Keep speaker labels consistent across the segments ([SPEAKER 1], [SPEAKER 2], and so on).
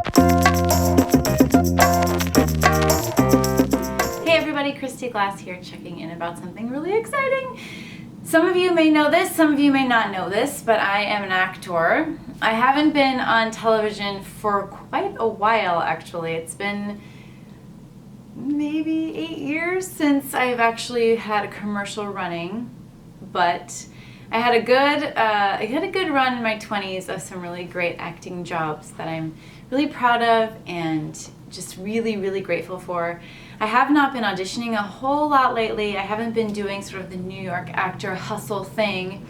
[SPEAKER 1] Hey everybody, Kristy Glass here, checking in about something really exciting. Some of you may know this, some of you may not know this, but I am an actor. I haven't been on television for quite a while, actually. It's been maybe 8 years since I've actually had a commercial running, but I had a good run in my 20s of some really great acting jobs that I'm really proud of and just really, really grateful for. I have not been auditioning a whole lot lately. I haven't been doing sort of the New York actor hustle thing,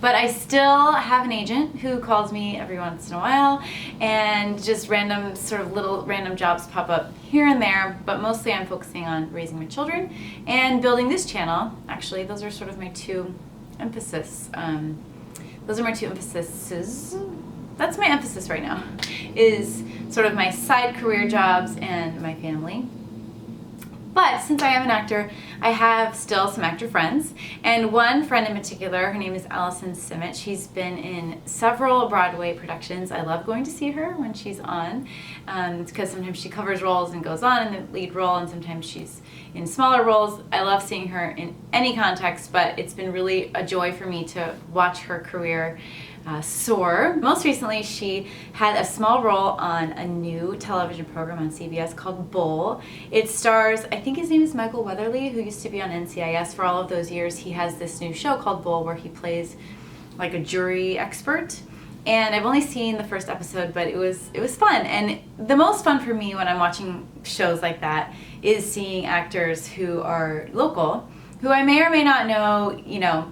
[SPEAKER 1] but I still have an agent who calls me every once in a while, and just random jobs pop up here and there, but mostly I'm focusing on raising my children and building this channel. Actually, those are sort of my two emphases. Those are my two emphases. That's my emphasis right now, is sort of my side career jobs and my family. But since I am an actor, I have still some actor friends, and one friend in particular, her name is Allison Simmet. She's been in several Broadway productions. I love going to see her when she's on, because sometimes she covers roles and goes on in the lead role, and sometimes she's in smaller roles. I love seeing her in any context, but it's been really a joy for me to watch her career soar. Most recently, she had a small role on a new television program on CBS called Bull. It stars, I think his name is Michael Weatherly, who used to be on NCIS for all of those years. He has this new show called Bull where he plays like a jury expert. And I've only seen the first episode, but it was fun. And the most fun for me when I'm watching shows like that is seeing actors who are local, who I may or may not know,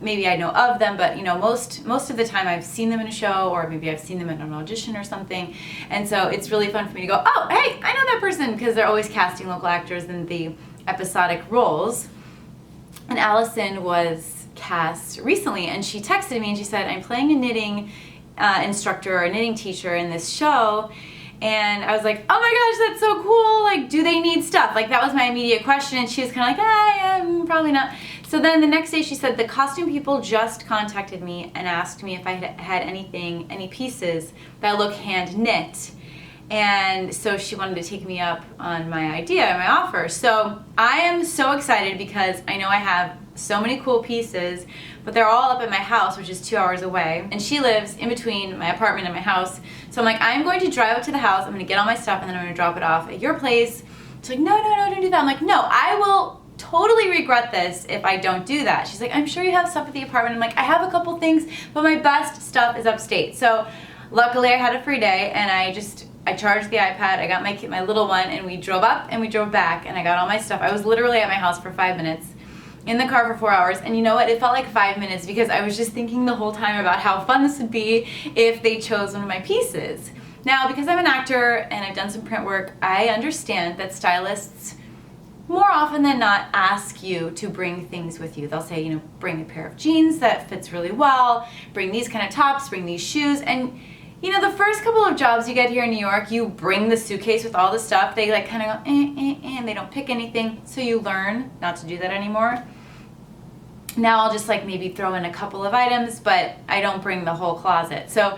[SPEAKER 1] maybe I know of them, but most of the time I've seen them in a show, or maybe I've seen them in an audition or something. And so it's really fun for me to go, oh, hey, I know that person, because they're always casting local actors in the episodic roles. And Allison was cast recently, and she texted me and she said, I'm playing a knitting instructor or a knitting teacher in this show. And I was like, oh my gosh, that's so cool. Like, do they need stuff? Like, that was my immediate question. And she was kind of like, yeah, probably not. So then the next day she said, the costume people just contacted me and asked me if I had any pieces that look hand knit. And so she wanted to take me up on my idea, my offer. So I am so excited because I know I have so many cool pieces, but they're all up at my house, which is 2 hours away. And she lives in between my apartment and my house. So I'm like, I'm going to drive up to the house, I'm gonna get all my stuff, and then I'm gonna drop it off at your place. She's like, no, don't do that. I'm like, no, I will totally regret this if I don't do that. She's like, I'm sure you have stuff at the apartment. I'm like, I have a couple things, but my best stuff is upstate. So luckily I had a free day, and I charged the iPad, I got my little one, and we drove up and we drove back, and I got all my stuff. I was literally at my house for 5 minutes, in the car for 4 hours, and you know what? It felt like 5 minutes because I was just thinking the whole time about how fun this would be if they chose one of my pieces. Now, because I'm an actor and I've done some print work, I understand that stylists more often than not ask you to bring things with you. They'll say, bring a pair of jeans that fits really well, bring these kind of tops, bring these shoes, and the first couple of jobs you get here in New York, you bring the suitcase with all the stuff. They kind of go, and they don't pick anything. So you learn not to do that anymore. Now I'll just maybe throw in a couple of items, but I don't bring the whole closet. So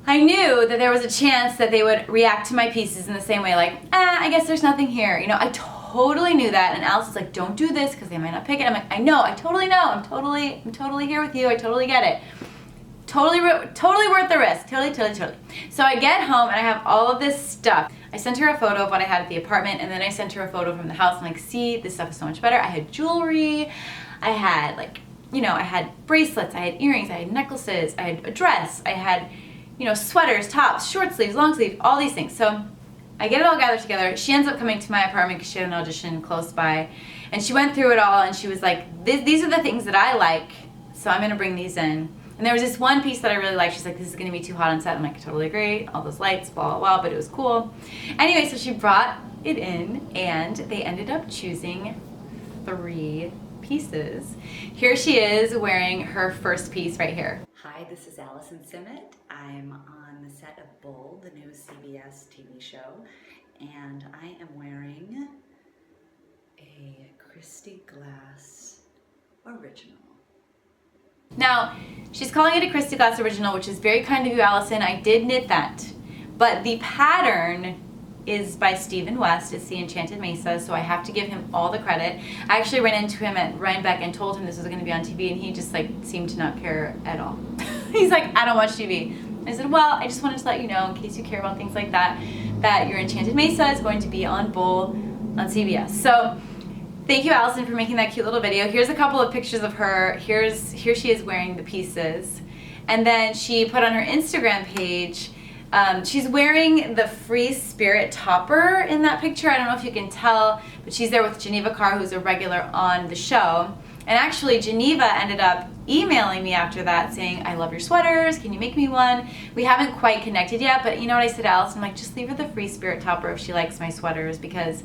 [SPEAKER 1] I knew that there was a chance that they would react to my pieces in the same way, I guess there's nothing here. I totally knew that. And Alice is like, don't do this because they might not pick it. I'm like, I know, I totally know. I'm totally here with you. I totally get it. Totally worth the risk. Totally. So I get home and I have all of this stuff. I sent her a photo of what I had at the apartment, and then I sent her a photo from the house. I'm like, see, this stuff is so much better. I had jewelry. I had I had bracelets. I had earrings. I had necklaces. I had a dress. I had, sweaters, tops, short sleeves, long sleeves, all these things. So I get it all gathered together. She ends up coming to my apartment because she had an audition close by, and she went through it all, and she was like, these are the things that I like, so I'm going to bring these in. And there was this one piece that I really liked. She's like, this is going to be too hot on set. I'm like, I totally agree. All those lights, blah, blah, blah, but it was cool. Anyway, so she brought it in, and they ended up choosing 3 pieces. Here she is wearing her first piece right here.
[SPEAKER 2] Hi, this is Allison Simmet. I'm on the set of Bull, the new CBS TV show, and I am wearing a Kristyglass original.
[SPEAKER 1] Now, she's calling it a Kristy Glass original, which is very kind of you, Allison. I did knit that. But the pattern is by Stephen West. It's the Enchanted Mesa, so I have to give him all the credit. I actually ran into him at Rhinebeck and told him this was going to be on TV, and he just like seemed to not care at all. He's like, I don't watch TV. I said, well, I just wanted to let you know, in case you care about things like that, that your Enchanted Mesa is going to be on Bull on CBS. So thank you, Allison, for making that cute little video. Here's a couple of pictures of her. Here she is wearing the pieces. And then she put on her Instagram page, she's wearing the Free Spirit topper in that picture. I don't know if you can tell, but she's there with Geneva Carr, who's a regular on the show. And actually, Geneva ended up emailing me after that saying, I love your sweaters, can you make me one? We haven't quite connected yet, but you know what I said to Allison? I'm like, just leave her the Free Spirit topper if she likes my sweaters, because,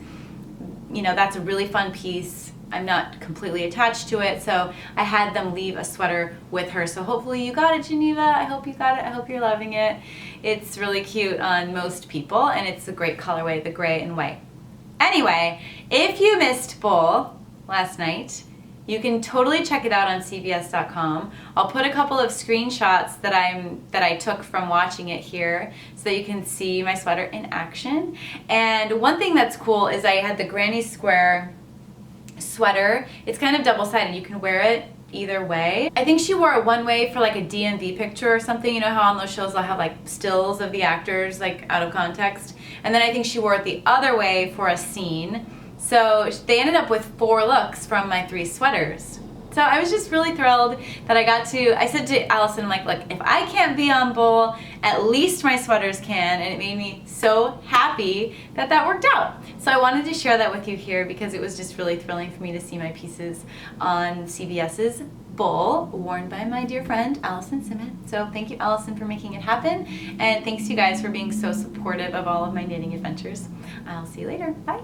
[SPEAKER 1] you know, that's a really fun piece. I'm not completely attached to it, so I had them leave a sweater with her. So hopefully you got it, Geneva. I hope you got it. I hope you're loving it. It's really cute on most people, and it's a great colorway, the gray and white. Anyway, if you missed Bull last night, you can totally check it out on CBS.com. I'll put a couple of screenshots that I took from watching it here so that you can see my sweater in action. And one thing that's cool is I had the Granny Square sweater. It's kind of double-sided. You can wear it either way. I think she wore it one way for like a DMV picture or something. You know how on those shows they'll have like stills of the actors like out of context? And then I think she wore it the other way for a scene. So they ended up with 4 looks from my 3 sweaters. So I was just really thrilled that I got to, I said to Allison, I'm like, look, if I can't be on Bull, at least my sweaters can, and it made me so happy that that worked out. So I wanted to share that with you here because it was just really thrilling for me to see my pieces on CBS's Bull, worn by my dear friend, Allison Simmet. So thank you, Allison, for making it happen, and thanks you guys for being so supportive of all of my knitting adventures. I'll see you later. Bye.